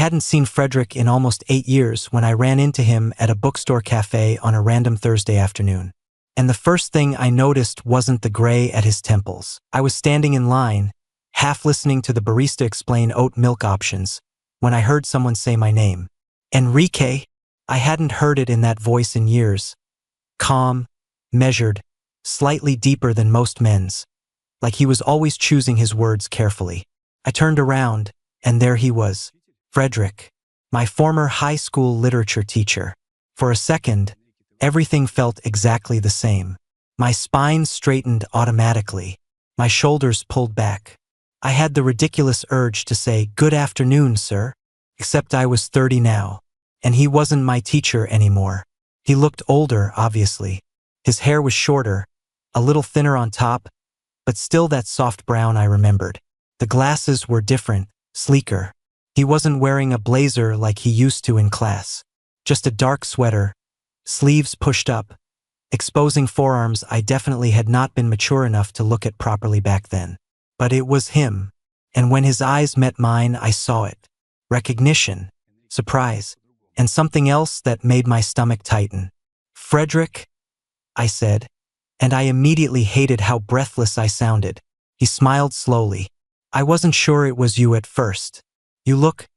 hadn't seen Frederick in almost 8 years when I ran into him at a bookstore cafe on a random Thursday afternoon. And the first thing I noticed wasn't the gray at his temples. I was standing in line, half listening to the barista explain oat milk options, when I heard someone say my name. Enrique? I hadn't heard it in that voice in years. Calm, measured, slightly deeper than most men's, like he was always choosing his words carefully. I turned around, and there he was, Frederick, my former high school literature teacher. For a second, everything felt exactly the same. My spine straightened automatically. My shoulders pulled back. I had the ridiculous urge to say, "Good afternoon, sir," except I was 30 now, and he wasn't my teacher anymore. He looked older, obviously. His hair was shorter, a little thinner on top, but still that soft brown I remembered. The glasses were different, sleeker. He wasn't wearing a blazer like he used to in class. Just a dark sweater, sleeves pushed up, exposing forearms I definitely had not been mature enough to look at properly back then. But it was him, and when his eyes met mine I saw it. Recognition, surprise, and something else that made my stomach tighten. "Frederick," I said, and I immediately hated how breathless I sounded. He smiled slowly. "I wasn't sure it was you at first. You look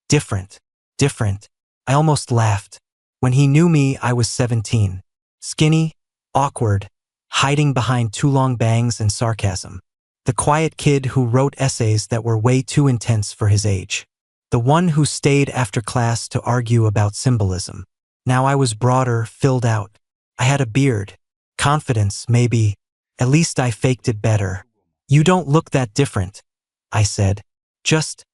different." Different. I almost laughed. When he knew me, I was 17. Skinny, awkward, hiding behind too long bangs and sarcasm. The quiet kid who wrote essays that were way too intense for his age. The one who stayed after class to argue about symbolism. Now I was broader, filled out. I had a beard. Confidence, maybe. At least I faked it better. "You don't look that different," I said. "Just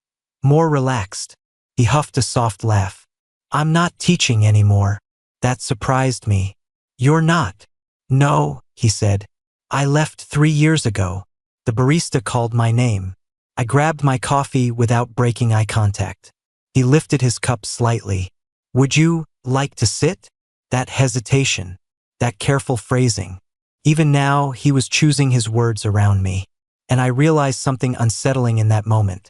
more relaxed." He huffed a soft laugh. "I'm not teaching anymore." That surprised me. "You're not?" "No," he said. "I left 3 years ago." The barista called my name. I grabbed my coffee without breaking eye contact. He lifted his cup slightly. "Would you like to sit?" That hesitation, that careful phrasing. Even now, he was choosing his words around me. And I realized something unsettling in that moment.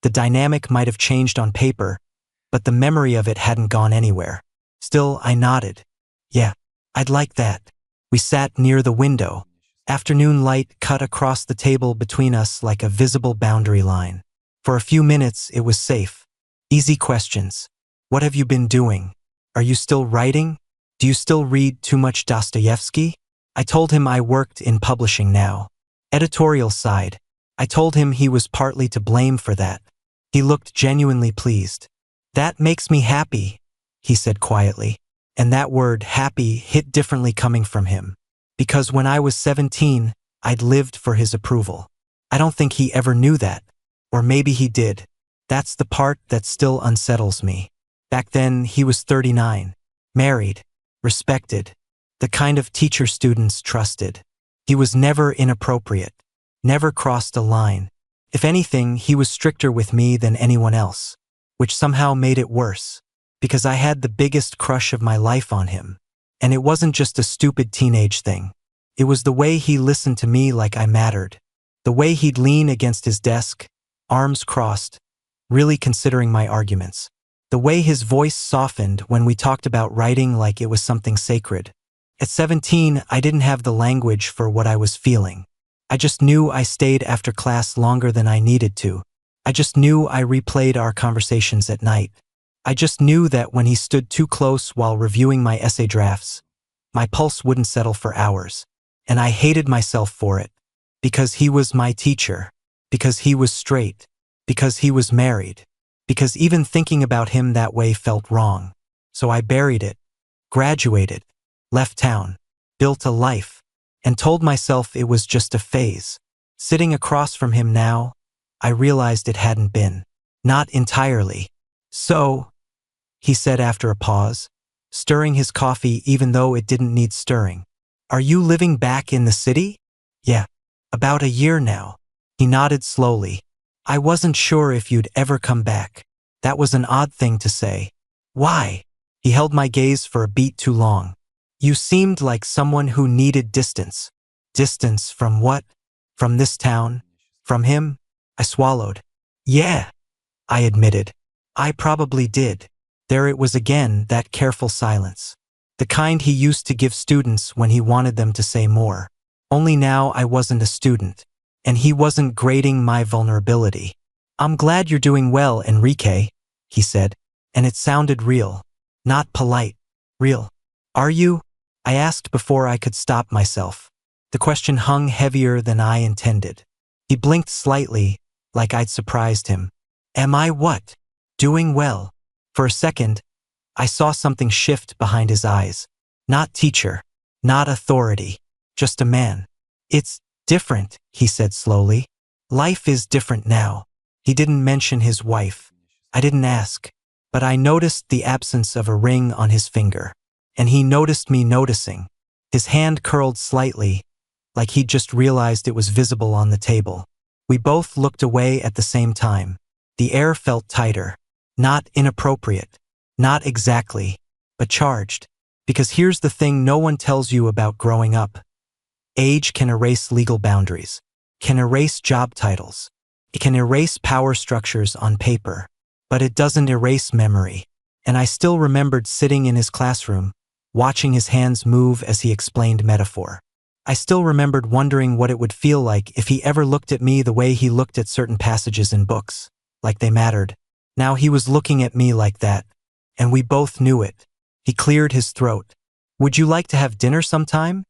The dynamic might have changed on paper, but the memory of it hadn't gone anywhere. Still, I nodded. "Yeah, I'd like that." We sat near the window. Afternoon light cut across the table between us like a visible boundary line. For a few minutes, it was safe. Easy questions. "What have you been doing? Are you still writing? Do you still read too much Dostoevsky?" I told him I worked in publishing now. Editorial side. I told him he was partly to blame for that. He looked genuinely pleased. "That makes me happy," he said quietly. And that word, happy, hit differently coming from him. Because when I was 17, I'd lived for his approval. I don't think he ever knew that. Or maybe he did. That's the part that still unsettles me. Back then, he was 39. Married. Respected. The kind of teacher students trusted. He was never inappropriate. Never crossed a line. If anything, he was stricter with me than anyone else. Which somehow made it worse. Because I had the biggest crush of my life on him. And it wasn't just a stupid teenage thing. It was the way he listened to me like I mattered. The way he'd lean against his desk, arms crossed, really considering my arguments. The way his voice softened when we talked about writing like it was something sacred. At 17, I didn't have the language for what I was feeling. I just knew I stayed after class longer than I needed to. I just knew I replayed our conversations at night. I just knew that when he stood too close while reviewing my essay drafts, my pulse wouldn't settle for hours. And I hated myself for it. Because he was my teacher. Because he was straight. Because he was married. Because even thinking about him that way felt wrong. So I buried it. Graduated. Left town. Built a life. And told myself it was just a phase. Sitting across from him now, I realized it hadn't been. Not entirely. "So," he said after a pause, stirring his coffee even though it didn't need stirring. "Are you living back in the city?" "Yeah. About a year now." He nodded slowly. "I wasn't sure if you'd ever come back." That was an odd thing to say. "Why?" He held my gaze for a beat too long. "You seemed like someone who needed distance." "Distance from what? From this town? From him?" I swallowed. "Yeah," I admitted. I probably did. There it was again, that careful silence. The kind he used to give students when he wanted them to say more. Only now I wasn't a student, and he wasn't grading my vulnerability. I'm glad you're doing well, Enrique, he said, and it sounded real. Not polite. Real. Are you? I asked before I could stop myself. The question hung heavier than I intended. He blinked slightly, like I'd surprised him. Am I what? Doing well. For a second, I saw something shift behind his eyes. Not teacher. Not authority. Just a man. It's different, he said slowly. Life is different now. He didn't mention his wife. I didn't ask. But I noticed the absence of a ring on his finger. And he noticed me noticing. His hand curled slightly, like he'd just realized it was visible on the table. We both looked away at the same time. The air felt tighter. Not inappropriate. Not exactly. But charged. Because here's the thing no one tells you about growing up. Age can erase legal boundaries. Can erase job titles. It can erase power structures on paper. But it doesn't erase memory. And I still remembered sitting in his classroom, watching his hands move as he explained metaphor. I still remembered wondering what it would feel like if he ever looked at me the way he looked at certain passages in books, like they mattered. Now he was looking at me like that, and we both knew it. He cleared his throat. Would you like to have dinner sometime?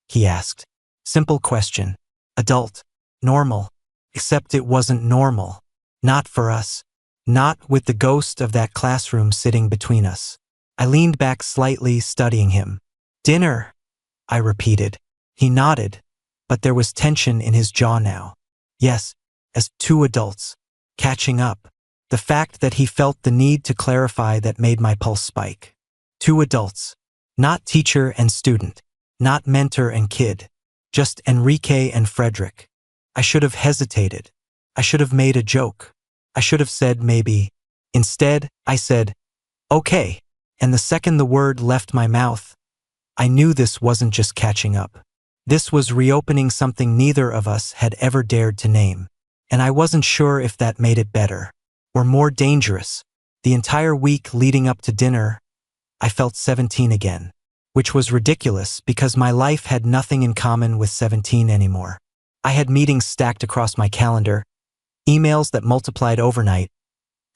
He asked. Simple question. Adult. Normal. Except it wasn't normal. Not for us. Not with the ghost of that classroom sitting between us. I leaned back slightly, studying him. Dinner, I repeated. He nodded, but there was tension in his jaw now. Yes, as two adults. Catching up. The fact that he felt the need to clarify that made my pulse spike. Two adults. Not teacher and student. Not mentor and kid. Just Enrique and Frederick. I should have hesitated. I should have made a joke. I should have said maybe. Instead, I said, okay. And the second the word left my mouth, I knew this wasn't just catching up. This was reopening something neither of us had ever dared to name. And I wasn't sure if that made it better. Or more dangerous. The entire week leading up to dinner, I felt 17 again. Which was ridiculous because my life had nothing in common with 17 anymore. I had meetings stacked across my calendar, emails that multiplied overnight,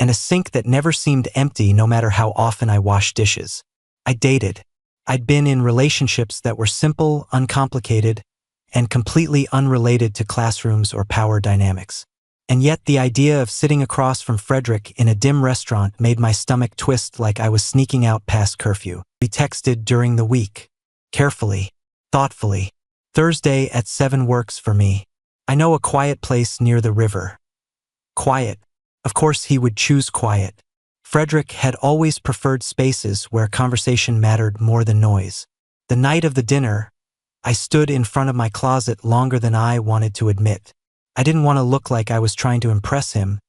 and a sink that never seemed empty no matter how often I washed dishes. I dated. I'd been in relationships that were simple, uncomplicated, and completely unrelated to classrooms or power dynamics. And yet the idea of sitting across from Frederick in a dim restaurant made my stomach twist like I was sneaking out past curfew. We texted during the week. Carefully. Thoughtfully. Thursday at 7 works for me. I know a quiet place near the river. Quiet. Of course he would choose quiet. Frederick had always preferred spaces where conversation mattered more than noise. The night of the dinner, I stood in front of my closet longer than I wanted to admit. I didn't want to look like I was trying to impress him,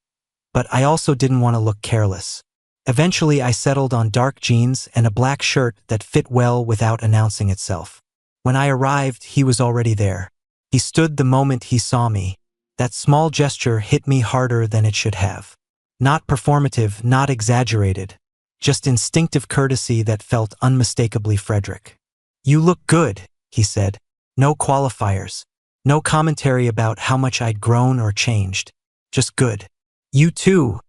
but I also didn't want to look careless. Eventually I settled on dark jeans and a black shirt that fit well without announcing itself. When I arrived, he was already there. He stood the moment he saw me. That small gesture hit me harder than it should have. Not performative, not exaggerated. Just instinctive courtesy that felt unmistakably Frederick. You look good, he said. No qualifiers. No commentary about how much I'd grown or changed. Just good. You too,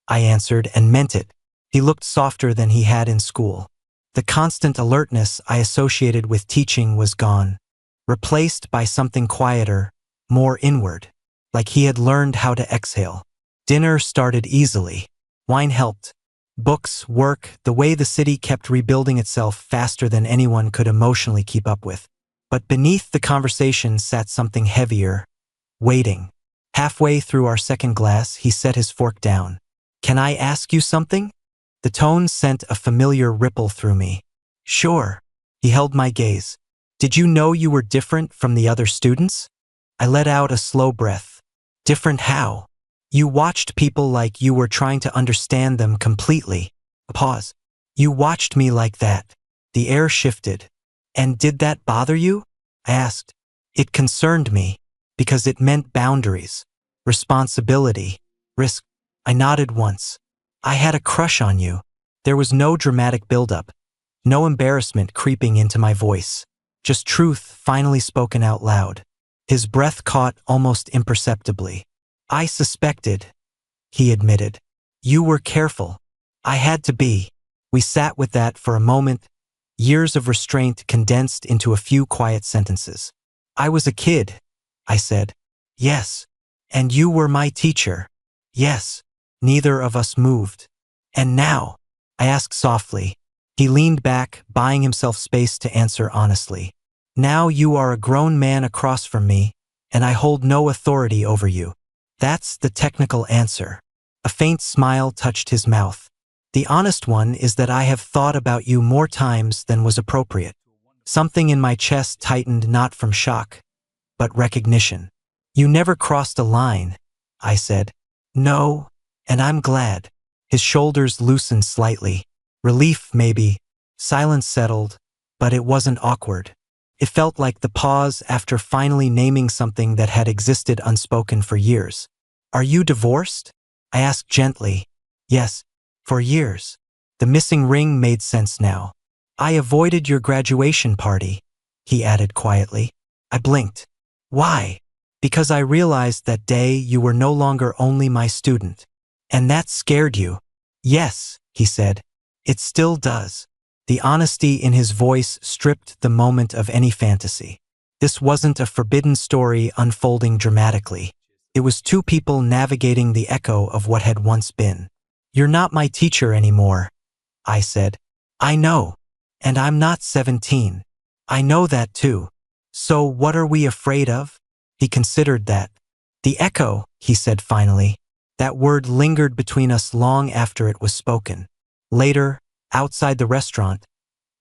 I answered and meant it. He looked softer than he had in school. The constant alertness I associated with teaching was gone, replaced by something quieter, more inward, like he had learned how to exhale. Dinner started easily. Wine helped. Books, work, the way the city kept rebuilding itself faster than anyone could emotionally keep up with. But beneath the conversation sat something heavier, waiting. Halfway through our second glass, he set his fork down. Can I ask you something? The tone sent a familiar ripple through me. Sure. He held my gaze. Did you know you were different from the other students? I let out a slow breath. Different how? You watched people like you were trying to understand them completely. A pause. You watched me like that. The air shifted. And did that bother you? I asked. It concerned me, because it meant boundaries, responsibility, risk. I nodded once. I had a crush on you. There was no dramatic buildup, no embarrassment creeping into my voice, just truth finally spoken out loud. His breath caught almost imperceptibly. I suspected, he admitted. You were careful. I had to be. We sat with that for a moment, years of restraint condensed into a few quiet sentences. I was a kid, I said. Yes. And you were my teacher. Yes. Neither of us moved. And now? I asked softly. He leaned back, buying himself space to answer honestly. Now you are a grown man across from me, and I hold no authority over you. That's the technical answer. A faint smile touched his mouth. The honest one is that I have thought about you more times than was appropriate. Something in my chest tightened not from shock, but recognition. You never crossed a line, I said. No, and I'm glad. His shoulders loosened slightly. Relief, maybe. Silence settled, but it wasn't awkward. It felt like the pause after finally naming something that had existed unspoken for years. Are you divorced? I asked gently. Yes, for years. The missing ring made sense now. I avoided your graduation party, he added quietly. I blinked. Why? Because I realized that day you were no longer only my student. And that scared you. Yes, he said. It still does. The honesty in his voice stripped the moment of any fantasy. This wasn't a forbidden story unfolding dramatically. It was two people navigating the echo of what had once been. You're not my teacher anymore, I said. I know. And I'm not 17. I know that too. So what are we afraid of? He considered that. The echo, he said finally. That word lingered between us long after it was spoken. Later, outside the restaurant,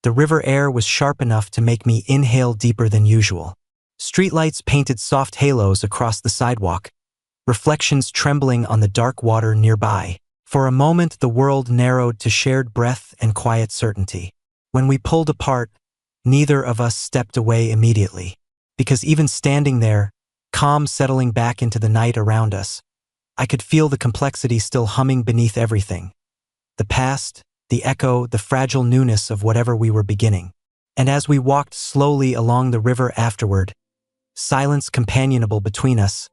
the river air was sharp enough to make me inhale deeper than usual. Streetlights painted soft halos across the sidewalk, reflections trembling on the dark water nearby. For a moment, the world narrowed to shared breath and quiet certainty. When we pulled apart, neither of us stepped away immediately, because even standing there, calm settling back into the night around us, I could feel the complexity still humming beneath everything. The past, the echo, the fragile newness of whatever we were beginning. And as we walked slowly along the river afterward, silence companionable between us,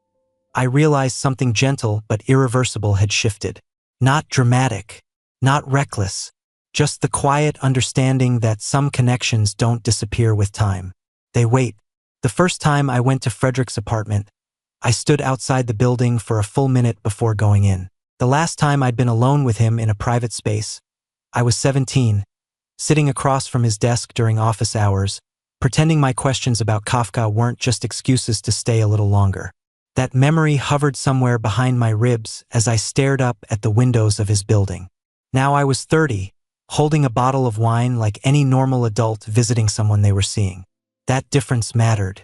I realized something gentle but irreversible had shifted. Not dramatic, not reckless, just the quiet understanding that some connections don't disappear with time. They wait. The first time I went to Frederick's apartment, I stood outside the building for a full minute before going in. The last time I'd been alone with him in a private space, I was 17, sitting across from his desk during office hours, pretending my questions about Kafka weren't just excuses to stay a little longer. That memory hovered somewhere behind my ribs as I stared up at the windows of his building. Now I was 30, holding a bottle of wine like any normal adult visiting someone they were seeing. That difference mattered.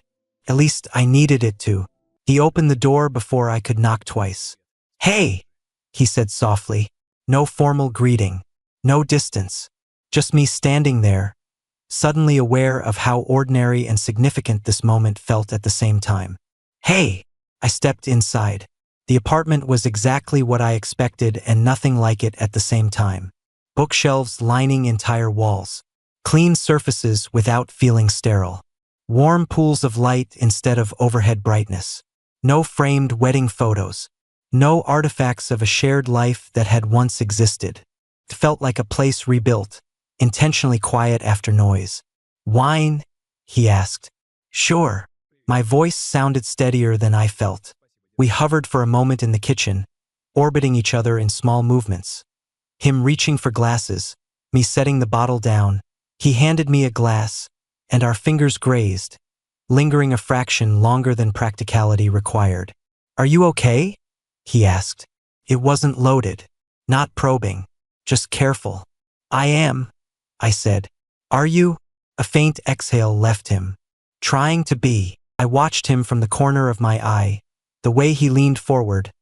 At least I needed it to. He opened the door before I could knock twice. Hey, he said softly. No formal greeting. No distance. Just me standing there, suddenly aware of how ordinary and significant this moment felt at the same time. Hey! I stepped inside. The apartment was exactly what I expected and nothing like it at the same time. Bookshelves lining entire walls. Clean surfaces without feeling sterile. Warm pools of light instead of overhead brightness. No framed wedding photos. No artifacts of a shared life that had once existed. It felt like a place rebuilt, intentionally quiet after noise. Wine? He asked. Sure. My voice sounded steadier than I felt. We hovered for a moment in the kitchen, orbiting each other in small movements. Him reaching for glasses, me setting the bottle down. He handed me a glass, and our fingers grazed, lingering a fraction longer than practicality required. Are you okay? He asked. It wasn't loaded, not probing, just careful. I am, I said. Are you? A faint exhale left him. Trying to be. I watched him from the corner of my eye, the way he leaned forward,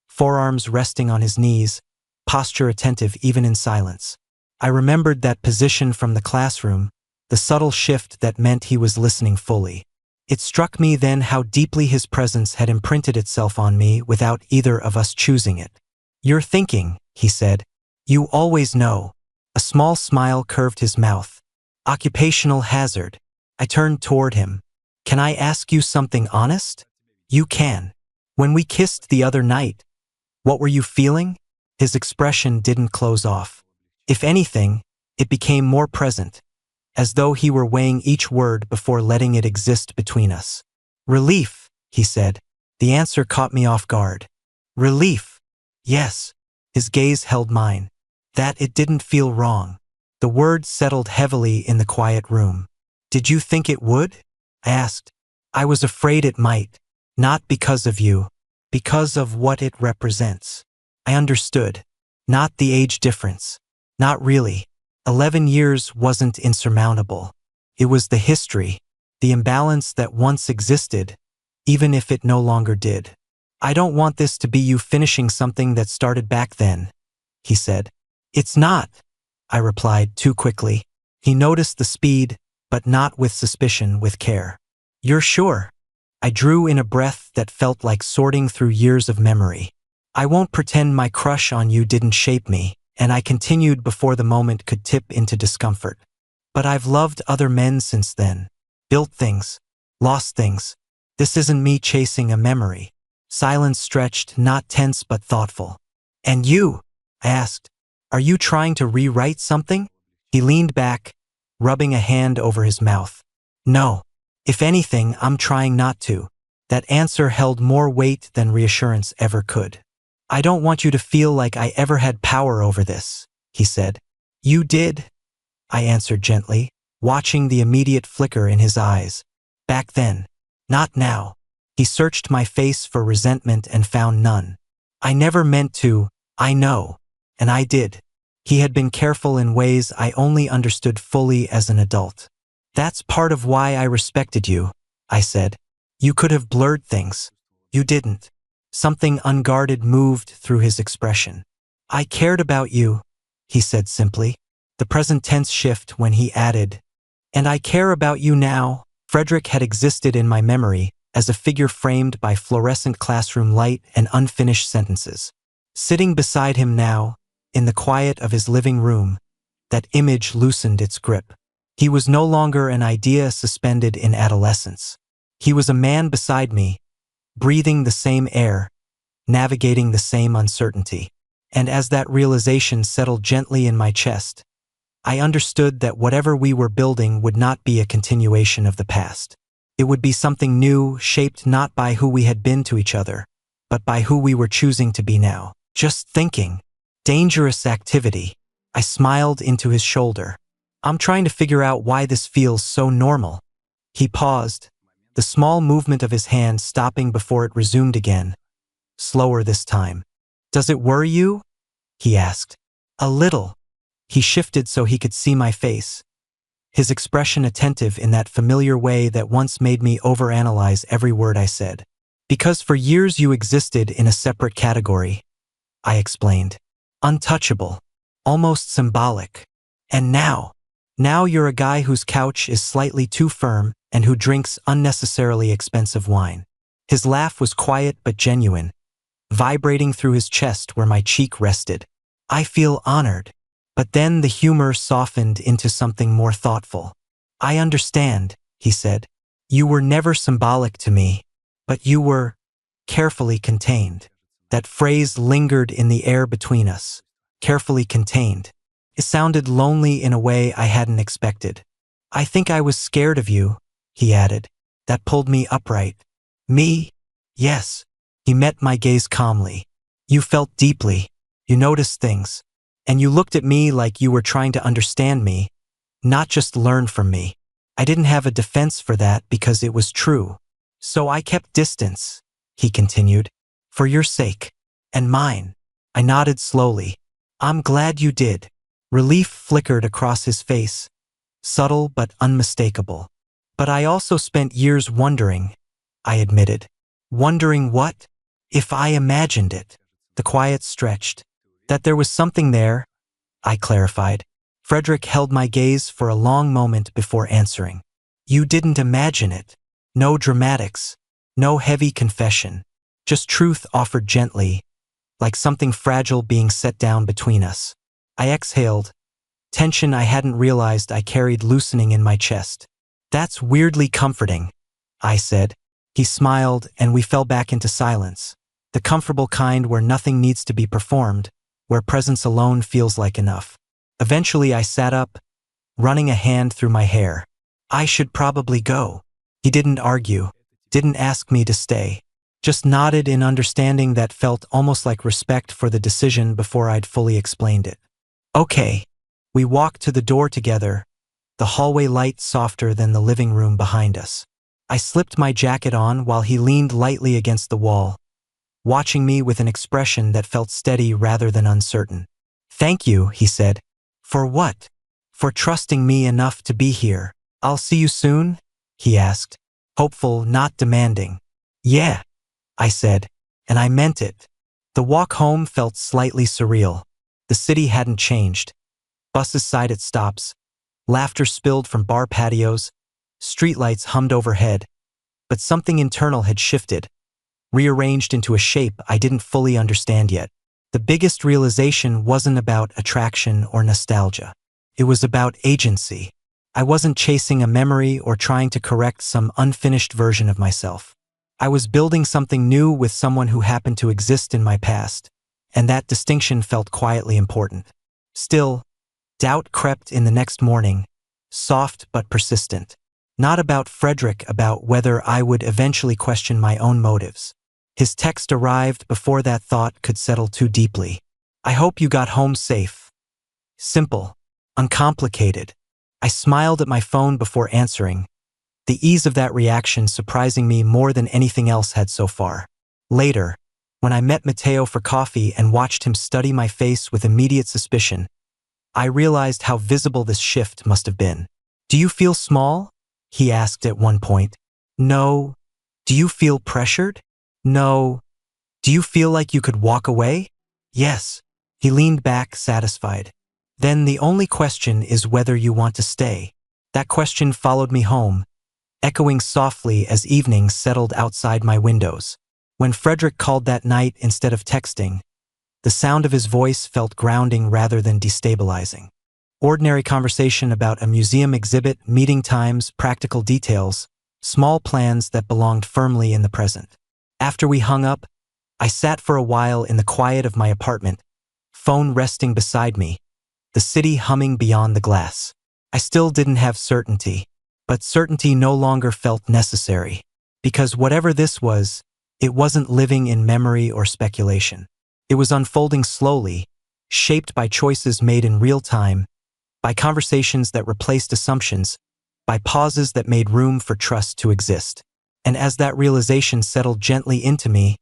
forearms resting on his knees, posture attentive even in silence. I remembered that position from the classroom, the subtle shift that meant he was listening fully. It struck me then how deeply his presence had imprinted itself on me without either of us choosing it. You're thinking, he said. You always know. A small smile curved his mouth. Occupational hazard. I turned toward him. Can I ask you something honest? You can. When we kissed the other night, what were you feeling? His expression didn't close off. If anything, it became more present, as though he were weighing each word before letting it exist between us. Relief, he said. The answer caught me off guard. Relief. Yes. His gaze held mine. That it didn't feel wrong. The words settled heavily in the quiet room. Did you think it would? I asked. I was afraid it might. Not because of you. Because of what it represents. I understood. Not the age difference. Not really. 11 years wasn't insurmountable. It was the history, the imbalance that once existed, even if it no longer did. I don't want this to be you finishing something that started back then, he said. It's not, I replied too quickly. He noticed the speed, but not with suspicion, with care. You're sure? I drew in a breath that felt like sorting through years of memory. I won't pretend my crush on you didn't shape me, and I continued before the moment could tip into discomfort. But I've loved other men since then. Built things. Lost things. This isn't me chasing a memory. Silence stretched, not tense but thoughtful. And you? I asked. Are you trying to rewrite something? He leaned back, rubbing a hand over his mouth. No. If anything, I'm trying not to. That answer held more weight than reassurance ever could. I don't want you to feel like I ever had power over this, he said. You did, I answered gently, watching the immediate flicker in his eyes. Back then. Not now. He searched my face for resentment and found none. I never meant to, I know. And I did. He had been careful in ways I only understood fully as an adult. That's part of why I respected you, I said. You could have blurred things. You didn't. Something unguarded moved through his expression. I cared about you, he said simply. The present tense shift when he added, and I care about you now. Frederick had existed in my memory as a figure framed by fluorescent classroom light and unfinished sentences. Sitting beside him now, in the quiet of his living room, that image loosened its grip. He was no longer an idea suspended in adolescence. He was a man beside me, breathing the same air, navigating the same uncertainty. And as that realization settled gently in my chest, I understood that whatever we were building would not be a continuation of the past. It would be something new, shaped not by who we had been to each other, but by who we were choosing to be now. Just thinking. Dangerous activity. I smiled into his shoulder. I'm trying to figure out why this feels so normal. He paused, the small movement of his hand stopping before it resumed again. Slower this time. Does it worry you? He asked. A little. He shifted so he could see my face, his expression attentive in that familiar way that once made me overanalyze every word I said. Because for years you existed in a separate category, I explained. Untouchable. Almost symbolic. And now you're a guy whose couch is slightly too firm and who drinks unnecessarily expensive wine. His laugh was quiet but genuine, vibrating through his chest where my cheek rested. I feel honored. But then the humor softened into something more thoughtful. I understand, he said. You were never symbolic to me, but you were carefully contained. That phrase lingered in the air between us. Carefully contained. It sounded lonely in a way I hadn't expected. I think I was scared of you, he added. That pulled me upright. Me? Yes. He met my gaze calmly. You felt deeply. You noticed things. And you looked at me like you were trying to understand me, not just learn from me. I didn't have a defense for that because it was true. So I kept distance, he continued, for your sake. And mine. I nodded slowly. I'm glad you did. Relief flickered across his face, subtle but unmistakable. But I also spent years wondering, I admitted. Wondering what? If I imagined it. The quiet stretched. That there was something there, I clarified. Frederick held my gaze for a long moment before answering. You didn't imagine it. No dramatics. No heavy confession. Just truth offered gently, like something fragile being set down between us. I exhaled, tension I hadn't realized I carried loosening in my chest. That's weirdly comforting, I said. He smiled, and we fell back into silence, the comfortable kind where nothing needs to be performed, where presence alone feels like enough. Eventually I sat up, running a hand through my hair. I should probably go. He didn't argue, didn't ask me to stay, just nodded in understanding that felt almost like respect for the decision before I'd fully explained it. Okay. We walked to the door together, the hallway light softer than the living room behind us. I slipped my jacket on while he leaned lightly against the wall, watching me with an expression that felt steady rather than uncertain. Thank you, he said. For what? For trusting me enough to be here. I'll see you soon? He asked, hopeful, not demanding. Yeah, I said, and I meant it. The walk home felt slightly surreal. The city hadn't changed. Buses sighed at stops, laughter spilled from bar patios, streetlights hummed overhead, but something internal had shifted, rearranged into a shape I didn't fully understand yet. The biggest realization wasn't about attraction or nostalgia. It was about agency. I wasn't chasing a memory or trying to correct some unfinished version of myself. I was building something new with someone who happened to exist in my past, and that distinction felt quietly important. Still, doubt crept in the next morning, soft but persistent. Not about Frederick, about whether I would eventually question my own motives. His text arrived before that thought could settle too deeply. I hope you got home safe. Simple, uncomplicated. I smiled at my phone before answering, the ease of that reaction surprising me more than anything else had so far. Later, when I met Matteo for coffee and watched him study my face with immediate suspicion, I realized how visible this shift must have been. Do you feel small? He asked at one point. No. Do you feel pressured? No. Do you feel like you could walk away? Yes. He leaned back, satisfied. Then the only question is whether you want to stay. That question followed me home, echoing softly as evening settled outside my windows. When Frederick called that night instead of texting, the sound of his voice felt grounding rather than destabilizing. Ordinary conversation about a museum exhibit, meeting times, practical details, small plans that belonged firmly in the present. After we hung up, I sat for a while in the quiet of my apartment, phone resting beside me, the city humming beyond the glass. I still didn't have certainty, but certainty no longer felt necessary, because whatever this was, it wasn't living in memory or speculation. It was unfolding slowly, shaped by choices made in real time, by conversations that replaced assumptions, by pauses that made room for trust to exist. And as that realization settled gently into me,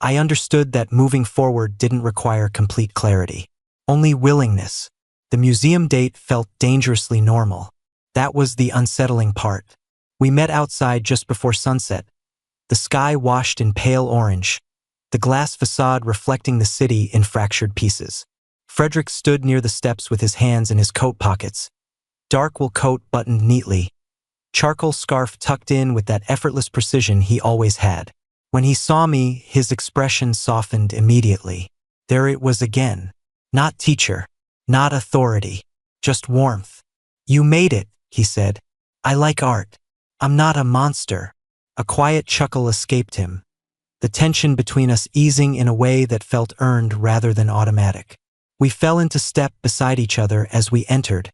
I understood that moving forward didn't require complete clarity, only willingness. The museum date felt dangerously normal. That was the unsettling part. We met outside just before sunset, the sky washed in pale orange, the glass facade reflecting the city in fractured pieces. Frederick stood near the steps with his hands in his coat pockets, dark wool coat buttoned neatly, charcoal scarf tucked in with that effortless precision he always had. When he saw me, his expression softened immediately. There it was again. Not teacher, not authority, just warmth. You made it, he said. I like art. I'm not a monster. A quiet chuckle escaped him, the tension between us easing in a way that felt earned rather than automatic. We fell into step beside each other as we entered,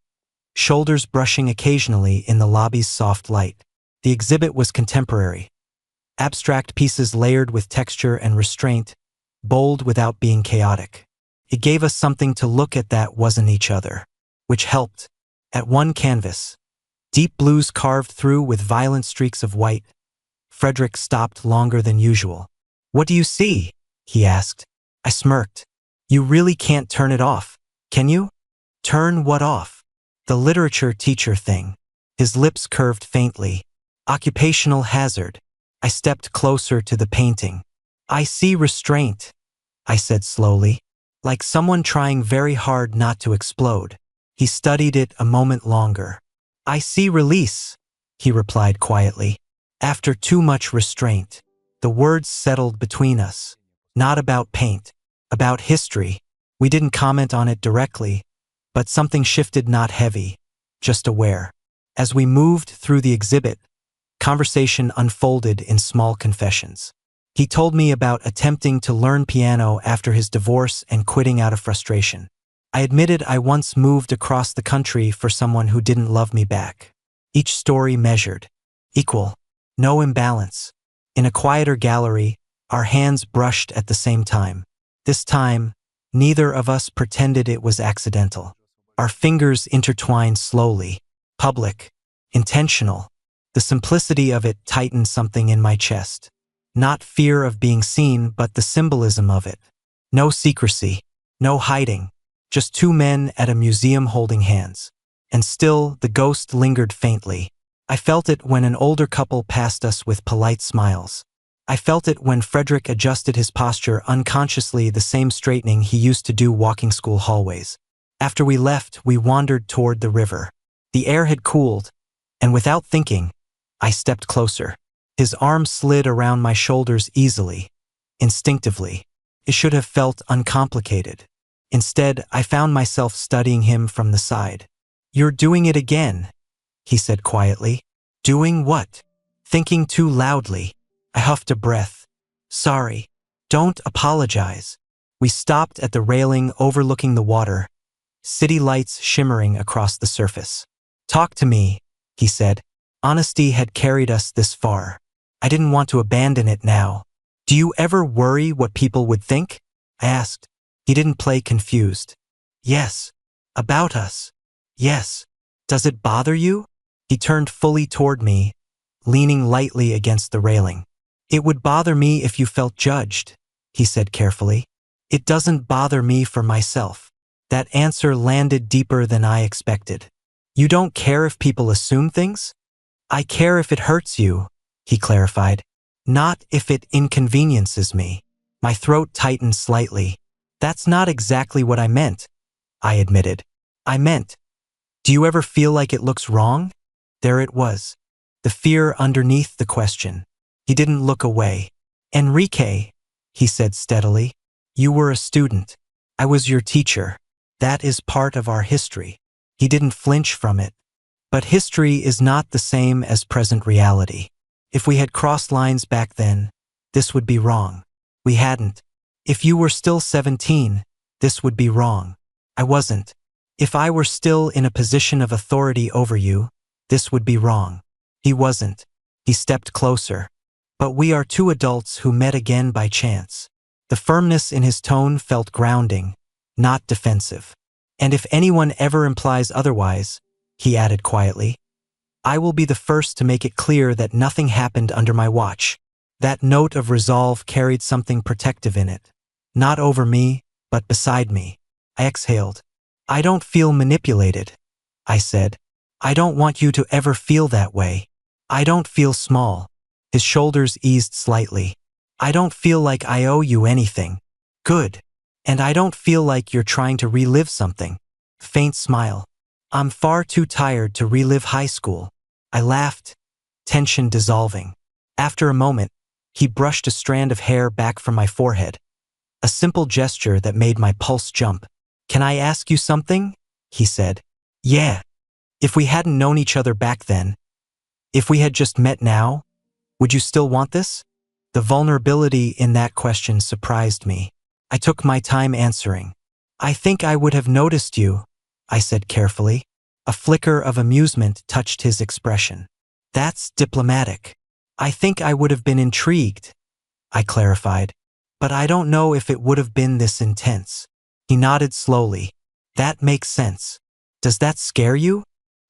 shoulders brushing occasionally in the lobby's soft light. The exhibit was contemporary. Abstract pieces layered with texture and restraint, bold without being chaotic. It gave us something to look at that wasn't each other, which helped. At one canvas, deep blues carved through with violent streaks of white, Frederick stopped longer than usual. What do you see? He asked. I smirked. You really can't turn it off, can you? Turn what off? The literature teacher thing. His lips curved faintly. Occupational hazard. I stepped closer to the painting. I see restraint, I said slowly, like someone trying very hard not to explode. He studied it a moment longer. I see release, he replied quietly. After too much restraint, the words settled between us. Not about paint, about history. We didn't comment on it directly, But something shifted, not heavy, just aware. As we moved through the exhibit, conversation unfolded in small confessions. He told me about attempting to learn piano after his divorce and quitting out of frustration. I admitted I once moved across the country for someone who didn't love me back. Each story measured. Equal. No imbalance. In a quieter gallery, our hands brushed at the same time. This time, neither of us pretended it was accidental. Our fingers intertwined slowly. Public. Intentional. The simplicity of it tightened something in my chest. Not fear of being seen, but the symbolism of it. No secrecy. No hiding. Just two men at a museum holding hands. And still, the ghost lingered faintly. I felt it when an older couple passed us with polite smiles. I felt it when Frederick adjusted his posture unconsciously, the same straightening he used to do walking school hallways. After we left, we wandered toward the river. The air had cooled, and without thinking, I stepped closer. His arm slid around my shoulders easily, instinctively. It should have felt uncomplicated. Instead, I found myself studying him from the side. "You're doing it again," he said quietly. "Doing what?" Thinking too loudly. I huffed a breath. "Sorry. Don't apologize." We stopped at the railing overlooking the water, city lights shimmering across the surface. "Talk to me," he said. Honesty had carried us this far. I didn't want to abandon it now. "Do you ever worry what people would think?" I asked. He didn't play confused. "Yes. About us. Yes. Does it bother you?" He turned fully toward me, leaning lightly against the railing. "It would bother me if you felt judged," he said carefully. "It doesn't bother me for myself." That answer landed deeper than I expected. "You don't care if people assume things?" "I care if it hurts you," he clarified. "Not if it inconveniences me." My throat tightened slightly. "That's not exactly what I meant," I admitted. "I meant, do you ever feel like it looks wrong?" There it was. The fear underneath the question. He didn't look away. "Enrique," he said steadily, "you were a student. I was your teacher. That is part of our history." He didn't flinch from it. But history is not the same as present reality. If we had crossed lines back then, this would be wrong. We hadn't. If you were still 17, this would be wrong. I wasn't. If I were still in a position of authority over you, this would be wrong. He wasn't. He stepped closer. But we are two adults who met again by chance. The firmness in his tone felt grounding, not defensive. "And if anyone ever implies otherwise," he added quietly, "I will be the first to make it clear that nothing happened under my watch." That note of resolve carried something protective in it. Not over me, but beside me. I exhaled. "I don't feel manipulated," I said. "I don't want you to ever feel that way. I don't feel small." His shoulders eased slightly. "I don't feel like I owe you anything." "Good. And I don't feel like you're trying to relive something." Faint smile. "I'm far too tired to relive high school." I laughed, tension dissolving. After a moment, he brushed a strand of hair back from my forehead. A simple gesture that made my pulse jump. "Can I ask you something?" he said. "Yeah. If we hadn't known each other back then, if we had just met now, would you still want this?" The vulnerability in that question surprised me. I took my time answering. "I think I would have noticed you," I said carefully. A flicker of amusement touched his expression. "That's diplomatic." "I think I would have been intrigued," I clarified. "But I don't know if it would have been this intense." He nodded slowly. "That makes sense. Does that scare you?"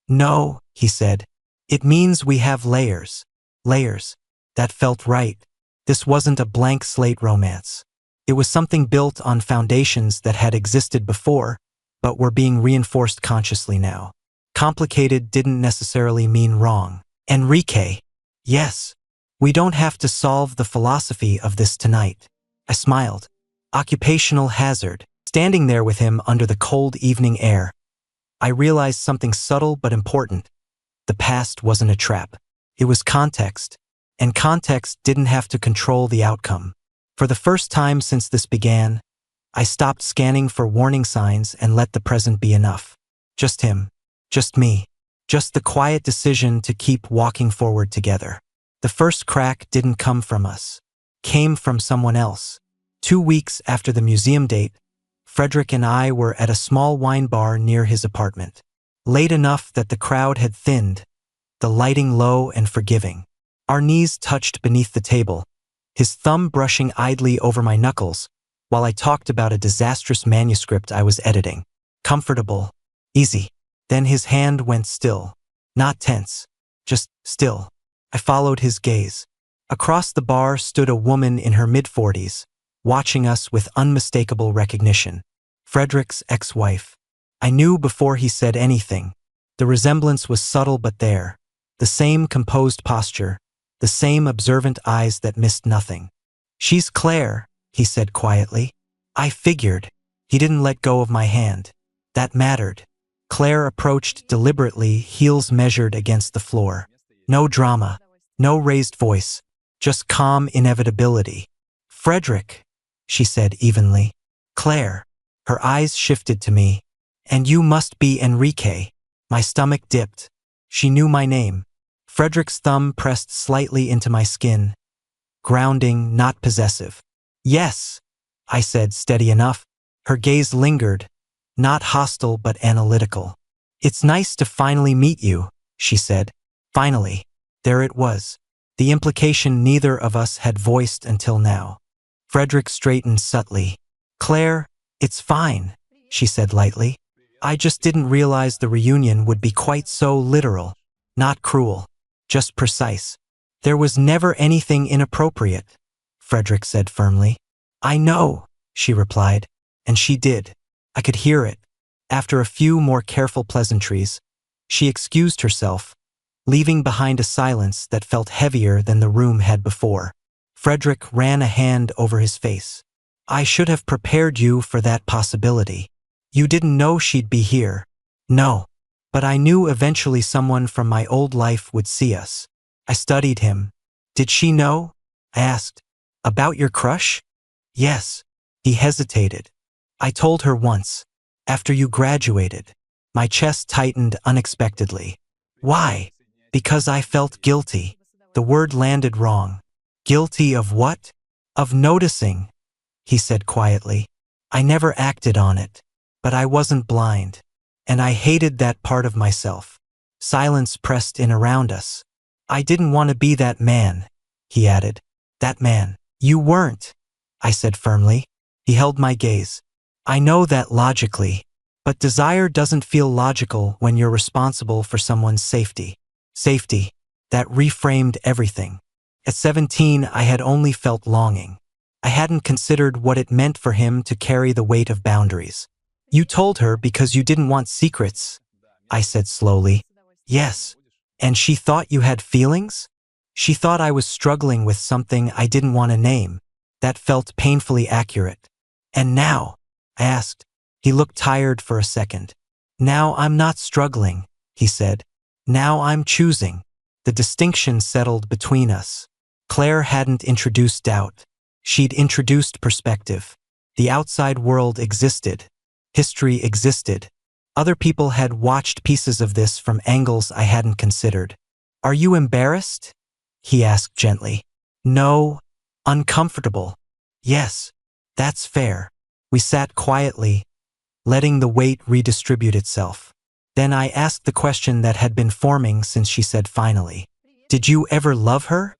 "No," he said. "It means we have layers." Layers. That felt right. This wasn't a blank slate romance. It was something built on foundations that had existed before, but were being reinforced consciously now. Complicated didn't necessarily mean wrong. "Enrique." "Yes. We don't have to solve the philosophy of this tonight." I smiled. Occupational hazard. Standing there with him under the cold evening air, I realized something subtle but important. The past wasn't a trap. It was context, and context didn't have to control the outcome. For the first time since this began, I stopped scanning for warning signs and let the present be enough. Just him. Just me. Just the quiet decision to keep walking forward together. The first crack didn't come from us. Came from someone else. 2 weeks after the museum date, Frederick and I were at a small wine bar near his apartment. Late enough that the crowd had thinned, the lighting low and forgiving. Our knees touched beneath the table, his thumb brushing idly over my knuckles, while I talked about a disastrous manuscript I was editing. Comfortable. Easy. Then his hand went still. Not tense. Just still. I followed his gaze. Across the bar stood a woman in her mid-40s, watching us with unmistakable recognition. Frederick's ex-wife. I knew before he said anything. The resemblance was subtle but there. The same composed posture, the same observant eyes that missed nothing. "She's Claire," he said quietly. I figured. He didn't let go of my hand. That mattered. Claire approached deliberately, heels measured against the floor. No drama. No raised voice. Just calm inevitability. "Frederick," she said evenly. "Claire." Her eyes shifted to me. "And you must be Enrique." My stomach dipped. She knew my name. Frederick's thumb pressed slightly into my skin. Grounding, not possessive. "Yes," I said, steady enough. Her gaze lingered. Not hostile but analytical. "It's nice to finally meet you," she said. Finally. There it was. The implication neither of us had voiced until now. Frederick straightened subtly. "Claire, it's fine," she said lightly. "I just didn't realize the reunion would be quite so literal. Not cruel. Just precise." "There was never anything inappropriate," Frederick said firmly. "I know," she replied. And she did. I could hear it. After a few more careful pleasantries, she excused herself, leaving behind a silence that felt heavier than the room had before. Frederick ran a hand over his face. "I should have prepared you for that possibility. You didn't know she'd be here." "No. But I knew eventually someone from my old life would see us." I studied him. "Did she know?" I asked. "About your crush?" "Yes." He hesitated. "I told her once. After you graduated." My chest tightened unexpectedly. "Why?" "Because I felt guilty." The word landed wrong. "Guilty of what?" "Of noticing," he said quietly. "I never acted on it. But I wasn't blind. And I hated that part of myself." Silence pressed in around us. "I didn't want to be that man," he added. "That man." "You weren't," I said firmly. He held my gaze. "I know that logically. But desire doesn't feel logical when you're responsible for someone's safety." Safety. That reframed everything. At 17, I had only felt longing. I hadn't considered what it meant for him to carry the weight of boundaries. "You told her because you didn't want secrets," I said slowly. "Yes." "And she thought you had feelings?" "She thought I was struggling with something I didn't want to name." That felt painfully accurate. "And now?" I asked. He looked tired for a second. "Now I'm not struggling," he said. "Now I'm choosing." The distinction settled between us. Claire hadn't introduced doubt. She'd introduced perspective. The outside world existed. History existed. Other people had watched pieces of this from angles I hadn't considered. "Are you embarrassed?" he asked gently. "No. Uncomfortable." "Yes. That's fair." We sat quietly, letting the weight redistribute itself. Then I asked the question that had been forming since she said finally. "Did you ever love her?"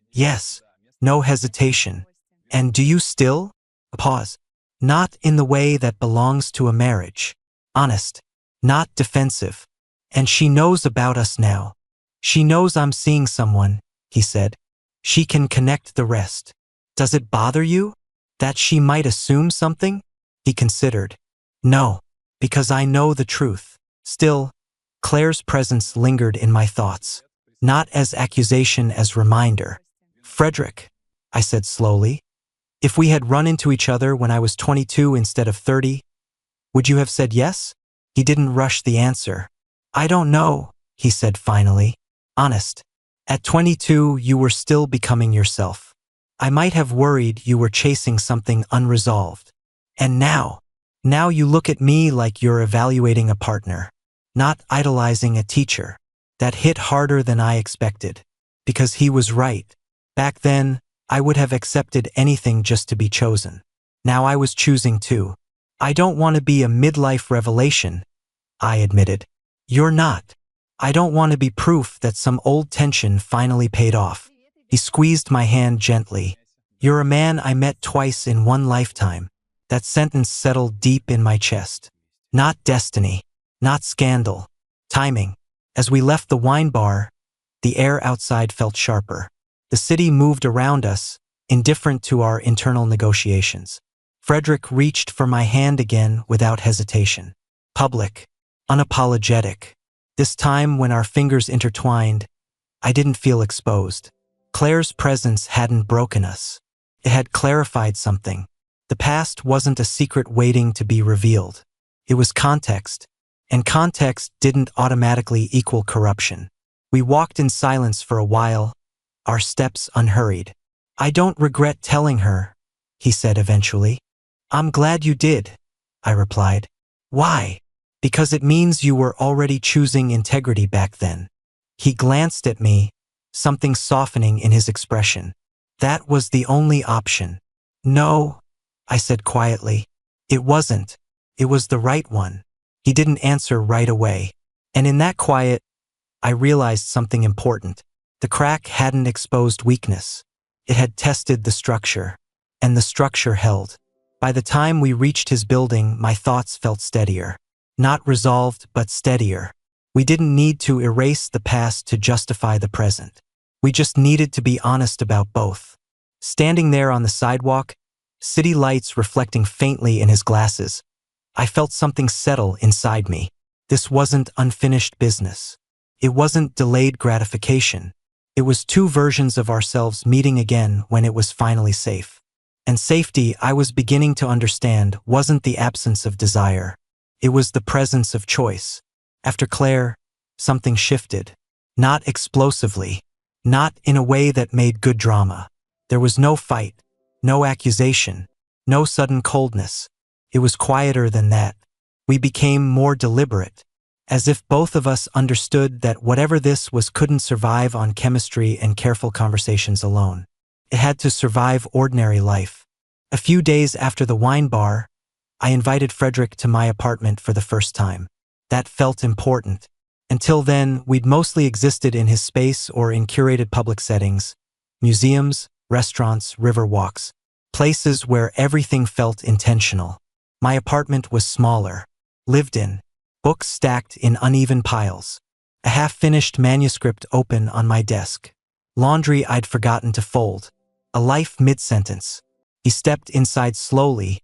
"Yes." No hesitation. "And do you still?" A pause. "Not in the way that belongs to a marriage." Honest. Not defensive. "And she knows about us now." "She knows I'm seeing someone," he said. "She can connect the rest." "Does it bother you? That she might assume something?" He considered. "No. Because I know the truth." Still, Claire's presence lingered in my thoughts. Not as accusation as reminder. "Frederick," I said slowly, "if we had run into each other when I was 22 instead of 30, would you have said yes?" He didn't rush the answer. "I don't know," he said finally. "Honest. At 22, you were still becoming yourself. I might have worried you were chasing something unresolved. And now you look at me like you're evaluating a partner, not idolizing a teacher. That hit harder than I expected. Because he was right. Back then, I would have accepted anything just to be chosen. Now I was choosing too. I don't want to be a midlife revelation, I admitted. You're not. I don't want to be proof that some old tension finally paid off. He squeezed my hand gently. You're a man I met twice in one lifetime. That sentence settled deep in my chest. Not destiny. Not scandal. Timing. As we left the wine bar, the air outside felt sharper. The city moved around us, indifferent to our internal negotiations. Frederick reached for my hand again without hesitation. Public. Unapologetic. This time, when our fingers intertwined, I didn't feel exposed. Claire's presence hadn't broken us. It had clarified something. The past wasn't a secret waiting to be revealed. It was context. And context didn't automatically equal corruption. We walked in silence for a while, our steps unhurried. I don't regret telling her, he said eventually. I'm glad you did, I replied. Why? Because it means you were already choosing integrity back then. He glanced at me, something softening in his expression. That was the only option. No, I said quietly. It wasn't. It was the right one. He didn't answer right away. And in that quiet, I realized something important. The crack hadn't exposed weakness. It had tested the structure. And the structure held. By the time we reached his building, my thoughts felt steadier. Not resolved, but steadier. We didn't need to erase the past to justify the present. We just needed to be honest about both. Standing there on the sidewalk, city lights reflecting faintly in his glasses, I felt something settle inside me. This wasn't unfinished business. It wasn't delayed gratification. It was two versions of ourselves meeting again when it was finally safe. And safety, I was beginning to understand, wasn't the absence of desire. It was the presence of choice. After Claire, something shifted. Not explosively. Not in a way that made good drama. There was no fight, no accusation, no sudden coldness. It was quieter than that. We became more deliberate, as if both of us understood that whatever this was couldn't survive on chemistry and careful conversations alone. It had to survive ordinary life. A few days after the wine bar, I invited Frederick to my apartment for the first time. That felt important. Until then, we'd mostly existed in his space or in curated public settings, museums, restaurants, river walks, places where everything felt intentional. My apartment was smaller, lived in, books stacked in uneven piles, a half-finished manuscript open on my desk, laundry I'd forgotten to fold, a life mid-sentence. He stepped inside slowly,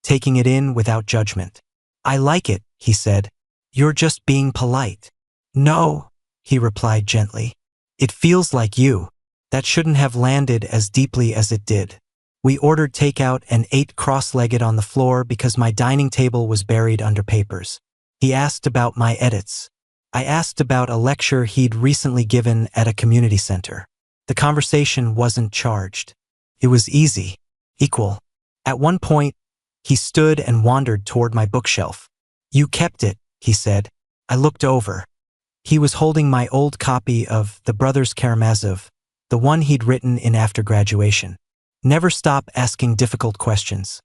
taking it in without judgment. I like it, he said. You're just being polite. No, he replied gently. It feels like you. That shouldn't have landed as deeply as it did. We ordered takeout and ate cross-legged on the floor because my dining table was buried under papers. He asked about my edits. I asked about a lecture he'd recently given at a community center. The conversation wasn't charged. It was easy, equal. At one point, he stood and wandered toward my bookshelf. You kept it, he said. I looked over. He was holding my old copy of The Brothers Karamazov, the one he'd written in after graduation. Never stop asking difficult questions.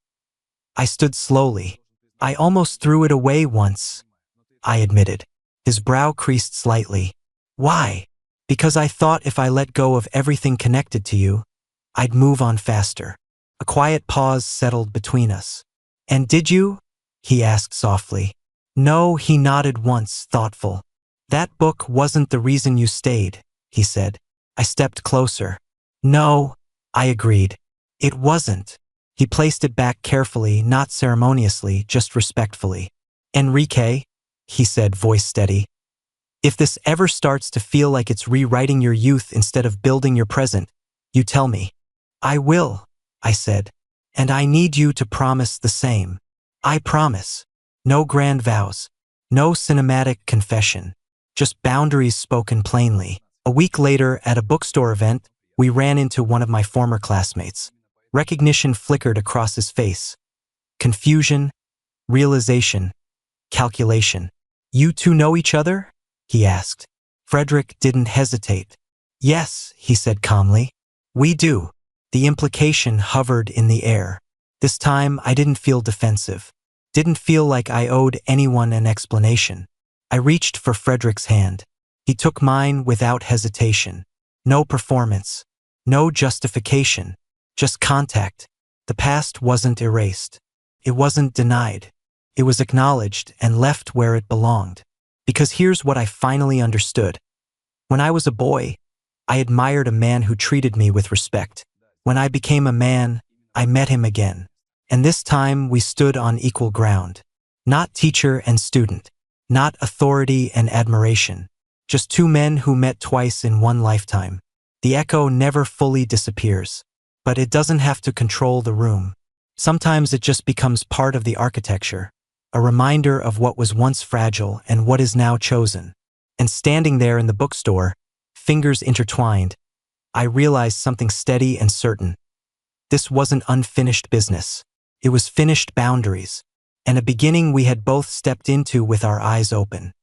I stood slowly. I almost threw it away once, I admitted. His brow creased slightly. Why? Because I thought if I let go of everything connected to you, I'd move on faster. A quiet pause settled between us. And did you? He asked softly. No, he nodded once, thoughtful. That book wasn't the reason you stayed, he said. I stepped closer. No, I agreed. It wasn't. He placed it back carefully, not ceremoniously, just respectfully. Enrique, he said, voice steady. If this ever starts to feel like it's rewriting your youth instead of building your present, you tell me. I will, I said. And I need you to promise the same. I promise. No grand vows. No cinematic confession. Just boundaries spoken plainly. A week later, at a bookstore event, we ran into one of my former classmates. Recognition flickered across his face. Confusion, realization, calculation. You two know each other? He asked. Frederick didn't hesitate. Yes, he said calmly. We do. The implication hovered in the air. This time I didn't feel defensive. Didn't feel like I owed anyone an explanation. I reached for Frederick's hand. He took mine without hesitation. No performance. No justification. Just contact. The past wasn't erased. It wasn't denied. It was acknowledged and left where it belonged. Because here's what I finally understood. When I was a boy, I admired a man who treated me with respect. When I became a man, I met him again. And this time we stood on equal ground. Not teacher and student. Not authority and admiration. Just two men who met twice in one lifetime. The echo never fully disappears. But it doesn't have to control the room. Sometimes it just becomes part of the architecture. A reminder of what was once fragile and what is now chosen. And standing there in the bookstore, fingers intertwined, I realized something steady and certain. This wasn't unfinished business. It was finished boundaries, and a beginning we had both stepped into with our eyes open.